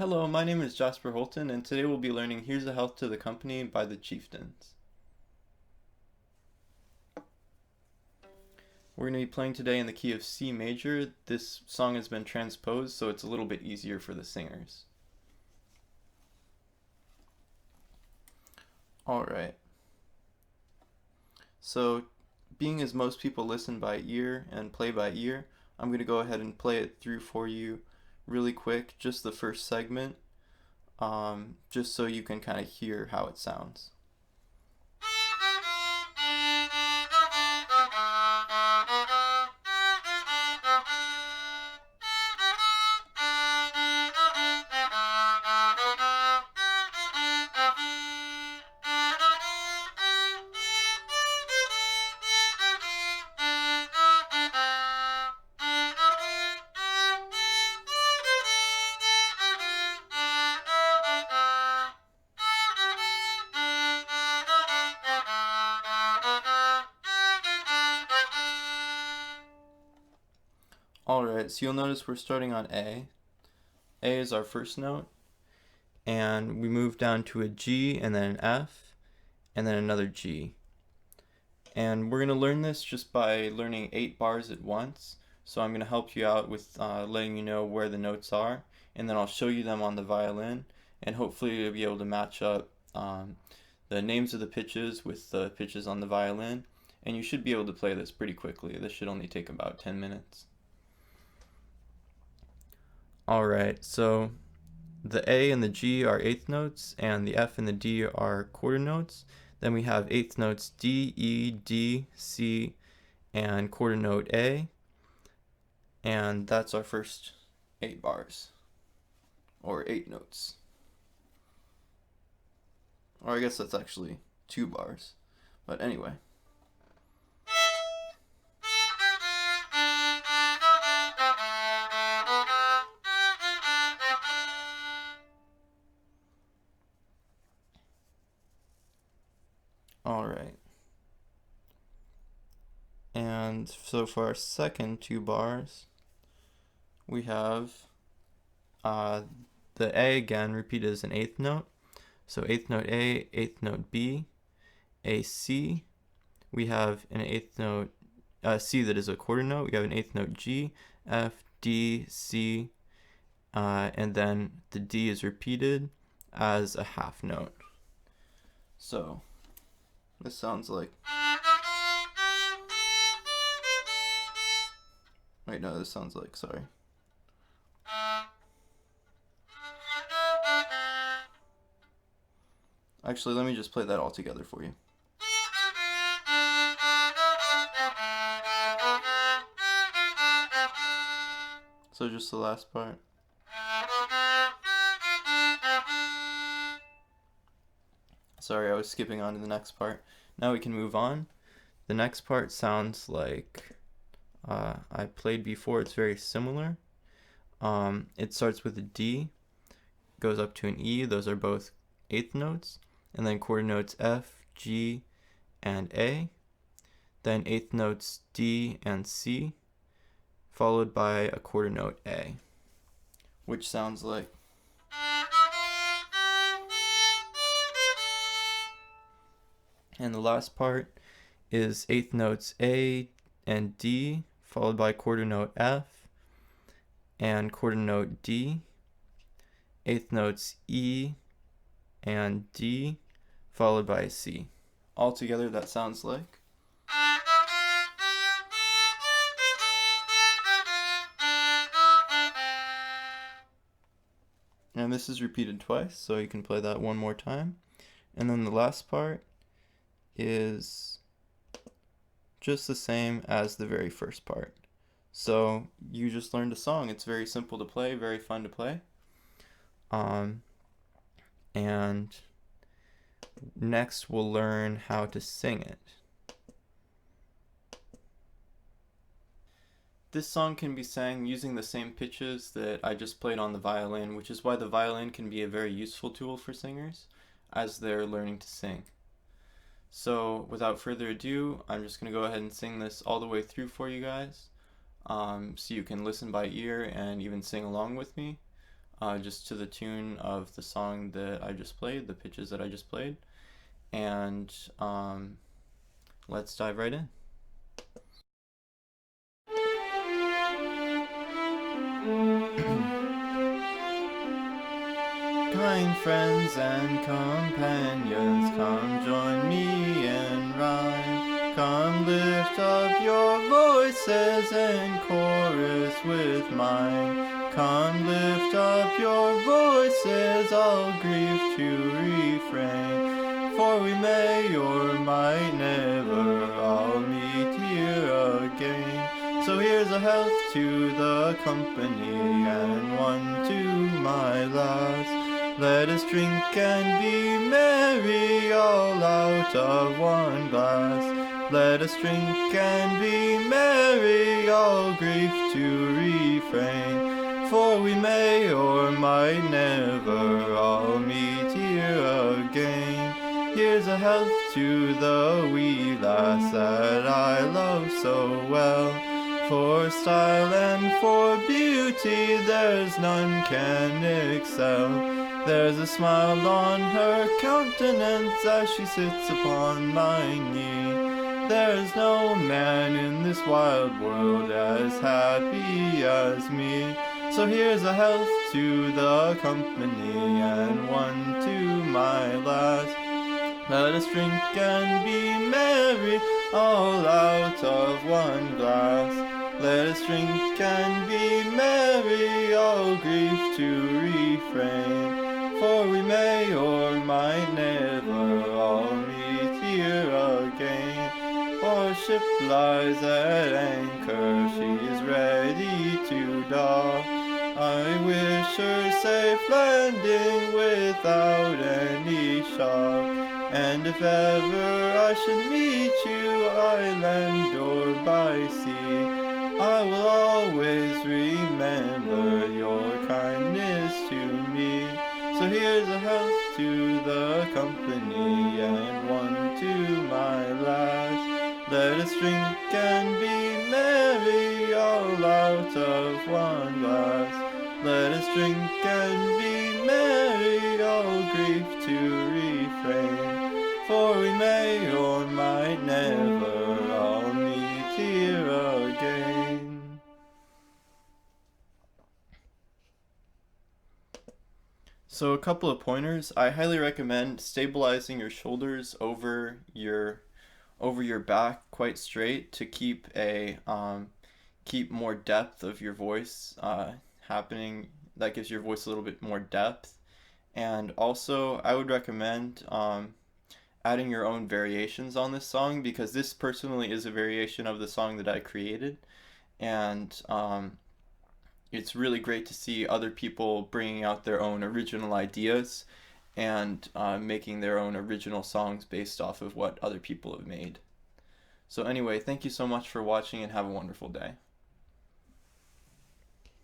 Hello, my name is Jasper Holton, and today we'll be learning Here's a Health to the Company by the Chieftains. We're going to be playing today in the key of C major. This song has been transposed, so it's a little bit easier for the singers. Alright, so being as most people listen by ear and play by ear, I'm going to go ahead and play it through for you really quick, just the first segment, just so you can kind of hear how it sounds. Alright, so you'll notice we're starting on A. A is our first note, and we move down to a G and then an F, and then another G. And we're going to learn this just by learning 8 bars at once. So I'm going to help you out with letting you know where the notes are, and then I'll show you them on the violin, and hopefully you'll be able to match up the names of the pitches with the pitches on the violin, and you should be able to play this pretty quickly. This should only take about 10 minutes. Alright, so the A and the G are eighth notes, and the F and the D are quarter notes. Then we have eighth notes D, E, D, C, and quarter note A. And that's our first 8 bars, or 8 notes. Or I guess that's actually 2 bars, but anyway. Alright. And so for our second 2 bars, we have the A again repeated as an eighth note. So eighth note A, eighth note B, A C. We have an eighth note C that is a quarter note. We have an eighth note G, F, D, C, and then the D is repeated as a half note. So this sounds like. Wait, no, this sounds like, sorry. Actually, let me just play that all together for you. So just the last part. Sorry, I was skipping on to the next part. Now we can move on. The next part sounds like I played before. It's very similar. It starts with a D, goes up to an E. Those are both eighth notes. And then quarter notes F, G, and A. Then eighth notes D and C, followed by a quarter note A, which sounds like. And the last part is eighth notes A and D, followed by quarter note F and quarter note D, eighth notes E and D, followed by a C. Altogether, that sounds like. And this is repeated twice, so you can play that one more time. And then the last part is just the same as the very first part. So you just learned a song. It's very simple to play, very fun to play. And next we'll learn how to sing it. This song can be sang using the same pitches that I just played on the violin, which is why the violin can be a very useful tool for singers as they're learning to sing. So without further ado, I'm just going to go ahead and sing this all the way through for you guys, so you can listen by ear and even sing along with me. just to the tune of the song that I just played, the pitches that I just played. And let's dive right in. Kind friends and companions, come join me in rhyme. Come lift up your voices in chorus with mine. Come lift up your voices, all grief to refrain. For we may or might never all meet here again. So here's a health to the company and one to my lass. Let us drink and be merry, all out of one glass. Let us drink and be merry, all grief to refrain. For we may or might never all meet here again. Here's a health to the wee lass that I love so well. For style and for beauty there's none can excel. There's a smile on her countenance as she sits upon my knee. There's no man in this wild world as happy as me. So here's a health to the company and one to my lass. Let us drink and be merry, all out of one glass. Let us drink and be merry, all grief to refrain. For we may or might never all meet here again. Our ship lies at anchor, she is ready to dock. I wish her safe landing without any shock. And if ever I should meet you, island or by sea, I will always remember your kindness to me. So here's a health to the company and one to my lass. Let us drink and be merry, all out of one glass. Let us drink and be merry, all grief to refrain. For we may or might never all meet here again. So a couple of pointers. I highly recommend stabilizing your shoulders over your back quite straight to keep keep more depth of your voice happening. That gives your voice a little bit more depth. And also, I would recommend adding your own variations on this song, because this personally is a variation of the song that I created, and it's really great to see other people bringing out their own original ideas and making their own original songs based off of what other people have made. So anyway, thank you so much for watching and have a wonderful day.